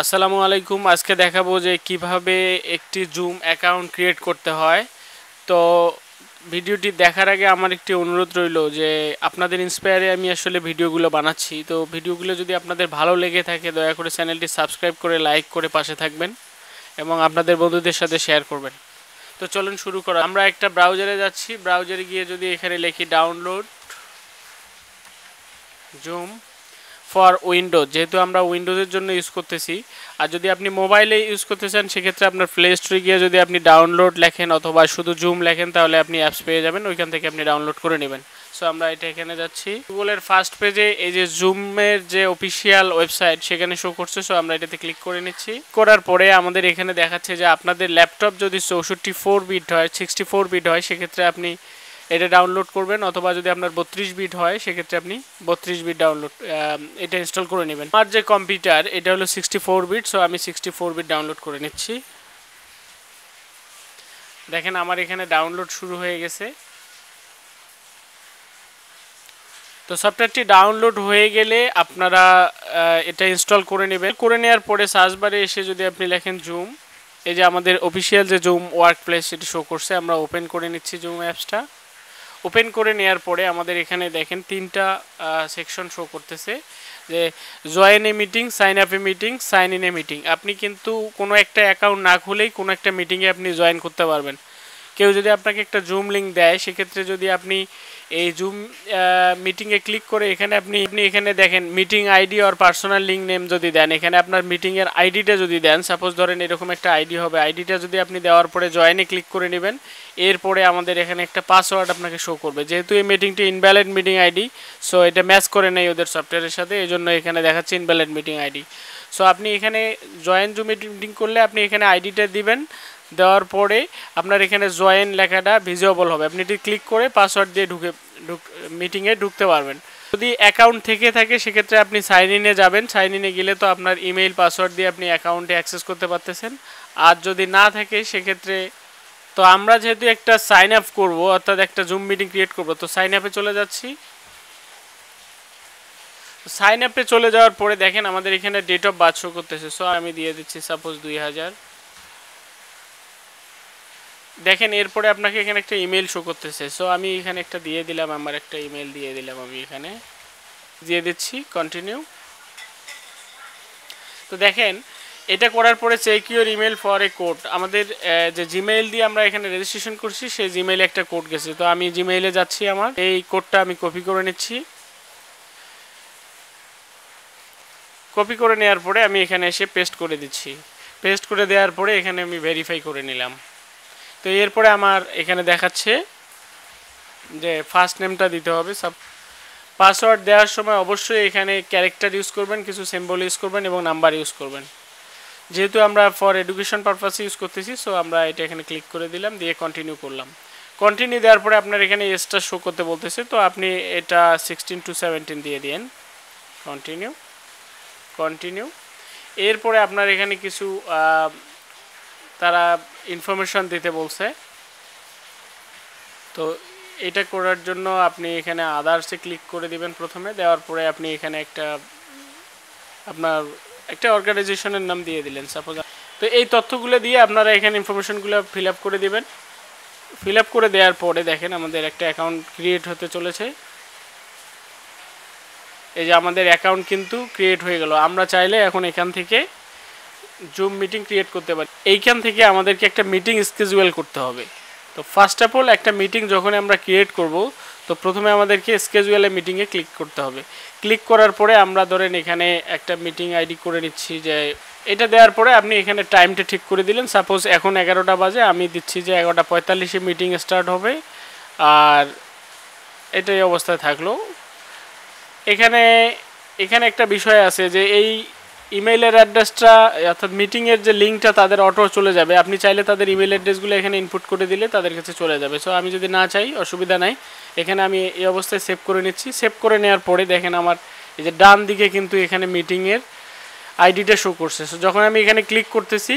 আসসালামু আলাইকুম। আজকে দেখাবো যে কিভাবে একটি জুম অ্যাকাউন্ট ক্রিয়েট করতে হয়। তো ভিডিওটি দেখার আগে আমার একটি অনুরোধ রইল যে আপনাদের ইন্সপায়ারে আমি আসলে ভিডিওগুলো বানাচ্ছি। তো ভিডিওগুলো যদি আপনাদের ভালো লেগে থাকে দয়া করে চ্যানেলটি সাবস্ক্রাইব করে লাইক করে পাশে থাকবেন এবং আপনাদের বন্ধুদের সাথে শেয়ার করবেন। তো চলুন শুরু করা। আমরা একটা ব্রাউজারে যাচ্ছি। ব্রাউজারে গিয়ে যদি এখানে লিখি ডাউনলোড জুম ফর উইন্ডোজ, যেহেতু আমরা উইন্ডোজের জন্য ইউজ করতেছি। আর যদি আপনি মোবাইলে ইউজ করতে চান সেক্ষেত্রে আপনার প্লে স্টোরে গিয়ে যদি আপনি ডাউনলোড লেখেন অথবা শুধু জুম লেখেন তাহলে আপনি অ্যাপস পেয়ে যাবেন, ওইখান থেকে আপনি ডাউনলোড করে নেবেন। সো আমরা এটা এখানে যাচ্ছি। গুগলের ফার্স্ট পেজে এই যে জুমের যে অফিসিয়াল ওয়েবসাইট সেখানে শো করছে। সো আমরা এটাতে ক্লিক করে নিচ্ছি। করার পরে আমাদের এখানে দেখাচ্ছে যে আপনাদের ল্যাপটপ যদি 64 বিট হয় 64 বিট হয় সেক্ষেত্রে আপনি এটা ডাউনলোড করবেন, অথবা যদি আপনার 32 বিট হয় সেক্ষেত্রে আপনি 32 বিট ডাউনলোড এটা ইনস্টল করে নেবেন। আমার যে কম্পিউটার এটা হলো 64 বিট, সো আমি 64 বিট ডাউনলোড করে নিচ্ছি। দেখেন আমার এখানে ডাউনলোড শুরু হয়ে গেছে। তো সফটওয়্যারটি ডাউনলোড হয়ে গেলে আপনারা এটা ইনস্টল করে নেবেন। করে নেওয়ার পরে সার্চ বারে এসে যদি আপনি লেখেন জুম, এই যে আমাদের অফিসিয়াল যে জুম ওয়ার্ক প্লেস সেটি শো করছে। আমরা ওপেন করে নিচ্ছি জুম অ্যাপসটা। ওপেন করে নেওয়ার পরে আমাদের এখানে দেখেন তিনটা সেকশন শো করতেছে যে join a meeting, sign up a meeting, sign in a meeting. আপনি কিন্তু কোনো একটা অ্যাকাউন্ট না খুলেই কোনো একটা মিটিংয়ে আপনি জয়েন করতে পারবেন। কেউ যদি আপনাকে একটা জুম লিঙ্ক দেয় সেক্ষেত্রে যদি আপনি এই জুম মিটিংয়ে ক্লিক করে এখানে আপনি এখানে দেখেন মিটিং আইডি আর পার্সোনাল লিঙ্ক নেম যদি দেন, এখানে আপনার মিটিংয়ের আইডিটা যদি দেন, সাপোজ ধরেন এরকম একটা আইডি হবে, আইডিটা যদি আপনি দেওয়ার পরে জয়েনে ক্লিক করে নেবেন, এরপরে আমাদের এখানে একটা পাসওয়ার্ড আপনাকে শো করবে। যেহেতু এই মিটিংটি ইনভ্যালিড মিটিং আইডি, সো এটা ম্যাচ করে নেই ওদের সফটওয়্যারের সাথে, এই জন্য এখানে দেখাচ্ছে ইনভ্যালিড মিটিং আইডি। সো আপনি এখানে জয়েন জুম মিটিং করলে আপনি এখানে আইডিটা দিবেন, দেওয়ার পরে আপনার এখানে জয়েন লেখাটা ভিজিবল হবে। আপনি এটি ক্লিক করে পাসওয়ার্ড দিয়ে মিটিংয়ে ঢুকতে পারবেন। যদি অ্যাকাউন্ট থেকে থাকে সেক্ষেত্রে আপনি সাইন ইনে যাবেন। সাইন ইনে গেলে তো আপনার ইমেইল পাসওয়ার্ড দিয়ে আপনি অ্যাকাউন্টে অ্যাক্সেস করতে পারতেছেন। আর যদি না থাকে সেক্ষেত্রে তো আমরা যেহেতু একটা সাইন আপ করবো, অর্থাৎ একটা জুম মিটিং ক্রিয়েট করবো, তো সাইন আপে চলে যাচ্ছি। সাইন আপে চলে যাওয়ার পরে দেখেন আমাদের এখানে ডেট অফ বার্থ শো করতেছে। সো আমি দিয়ে দিচ্ছি সাপোজ 2000। দেখেন এরপরে আপনাকে এখানে একটা ইমেল শো করতেছে। সো আমি এখানে একটা দিয়ে দিলাম, আমার একটা ইমেল দিয়ে দিলাম, আমি এখানে দিয়ে দিচ্ছি কন্টিনিউ। তো দেখেন এটা করার পরে check your email for a code, আমাদের যে জিমেইল দিয়ে আমরা এখানে রেজিস্ট্রেশন করছি সেই জিমেইলে একটা কোড গেছে। তো আমি জিমেইলে যাচ্ছি, আমার এই কোডটা আমি কপি করে নিচ্ছি। কপি করে নেওয়ার পরে আমি এখানে এসে পেস্ট করে দিচ্ছি। পেস্ট করে দেওয়ার পরে এখানে আমি ভেরিফাই করে নিলাম। তো এরপরে আমার এখানে দেখাচ্ছে যে ফার্স্ট নেমটা দিতে হবে। পাসওয়ার্ড দেওয়ার সময় অবশ্যই এখানে ক্যারেক্টার ইউজ করবেন, কিছু সিম্বল ইউজ করবেন এবং নাম্বার ইউজ করবেন। যেহেতু আমরা ফর এডুকেশন পারপাসে ইউজ করতেছি, সো আমরা এটা এখানে ক্লিক করে দিলাম, দিয়ে কন্টিনিউ করলাম। কন্টিনিউ দেওয়ার পরে আপনার এখানে এজটা শো করতে বলতেছে, তো আপনি এটা 16 to 17 দিয়ে দিন। Continue continue. এরপরে আপনার এখানে কিছু তারা ইনফরমেশন দিতে বলছে। তো এটা করার জন্য আপনি এখানে আদার্সে ক্লিক করে দিবেন প্রথমে। দেওয়ার পরে আপনি এখানে আপনার একটা অর্গানাইজেশনের নাম দিয়ে দিলেন সাপোজ। তো এই তথ্যগুলো দিয়ে আপনারা এখানে ইনফরমেশনগুলো ফিল আপ করে দিবেন। ফিল আপ করে দেওয়ার পরে দেখেন আমাদের একটা অ্যাকাউন্ট ক্রিয়েট হতে চলেছে। এই যে আমাদের অ্যাকাউন্ট কিন্তু ক্রিয়েট হয়ে গেল। আমরা চাইলে এখন এখান থেকে জুম মিটিং ক্রিয়েট করতে পারি। এইখান থেকে আমাদেরকে একটা মিটিং স্কেজুয়াল করতে হবে। তো ফার্স্ট অফ অল একটা মিটিং যখন আমরা ক্রিয়েট করব, তো প্রথমে আমাদেরকে স্কেজুয়ালে মিটিংয়ে ক্লিক করতে হবে। ক্লিক করার পরে আমরা ধরেন এখানে একটা মিটিং আইডি করে নিচ্ছি, যে এটা দেওয়ার পরে আপনি এখানে টাইমটা ঠিক করে দিলেন। সাপোজ এখন 11টা বাজে, আমি দিচ্ছি যে 11:45-এ মিটিং স্টার্ট হবে। আর এটাই অবস্থায় থাকলো। এখানে একটা বিষয় আছে যে এই ইমেইলের অ্যাড্রেসটা অর্থাৎ মিটিংয়ের যে লিঙ্কটা তাদের অটো চলে যাবে। আপনি চাইলে তাদের ইমেল অ্যাড্রেসগুলো এখানে ইনপুট করে দিলে তাদের কাছে চলে যাবে। সো আমি যদি না চাই অসুবিধা নাই, এখানে আমি এই অবস্থায় সেভ করে নিচ্ছি। সেভ করে নেওয়ার পরে দেখেন আমার এই যে ডান দিকে কিন্তু এখানে মিটিংয়ের আইডিটা শো করছে। সো যখন আমি এখানে ক্লিক করতেছি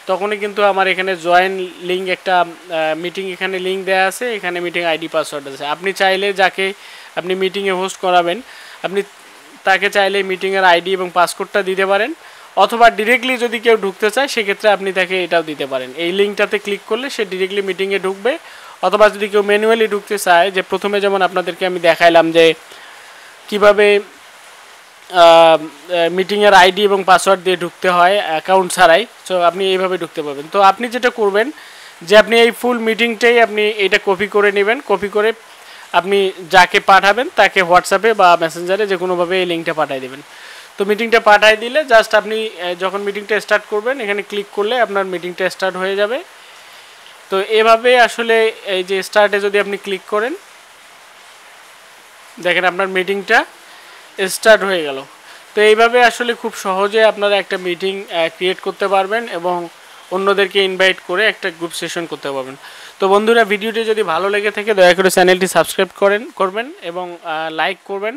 তখনই কিন্তু আমার এখানে জয়েন লিঙ্ক একটা মিটিং এখানে লিঙ্ক দেওয়া আছে, এখানে মিটিং আইডি পাসওয়ার্ড আছে। আপনি চাইলে যাকে আপনি মিটিংয়ে হোস্ট করাবেন আপনি তাকে চাইলে মিটিংয়ের আইডি এবং পাসকোডটা দিতে পারেন, অথবা ডিরেক্টলি যদি কেউ ঢুকতে চায় সেক্ষেত্রে আপনি তাকে এটাও দিতে পারেন। এই লিঙ্কটাতে ক্লিক করলে সে ডিরেক্টলি মিটিংয়ে ঢুকবে। অথবা যদি কেউ ম্যানুয়ালি ঢুকতে চায়, যে প্রথমে যেমন আপনাদেরকে আমি দেখাইলাম যে কীভাবে মিটিংয়ের আইডি এবং পাসওয়ার্ড দিয়ে ঢুকতে হয় অ্যাকাউন্ট ছাড়াই, সো আপনি এইভাবে ঢুকতে পারবেন। তো আপনি যেটা করবেন যে আপনি এই ফুল মিটিংটাই আপনি এটা কপি করে নেবেন, কপি করে আপনি যাকে পাঠাবেন তাকে হোয়াটসঅ্যাপে বা মেসেঞ্জারে যে কোনোভাবে এই লিঙ্কটা পাঠিয়ে দেবেন। তো মিটিংটা পাঠিয়ে দিলে জাস্ট আপনি যখন মিটিংটা স্টার্ট করবেন এখানে ক্লিক করলে আপনার মিটিংটা স্টার্ট হয়ে যাবে। তো এভাবে আসলে এই যে স্টার্টে যদি আপনি ক্লিক করেন, দেখেন আপনার মিটিংটা স্টার্ট হয়ে গেল। তো এইভাবে আসলে খুব সহজে আপনারা একটা মিটিং ক্রিয়েট করতে পারবেন এবং অন্যদেরকে ইনভাইট করে একটা গ্রুপ সেশন করতে পারবেন। তো বন্ধুরা, ভিডিওটি যদি ভালো লেগে থাকে দয়া করে চ্যানেলটি সাবস্ক্রাইব করবেন এবং লাইক করবেন।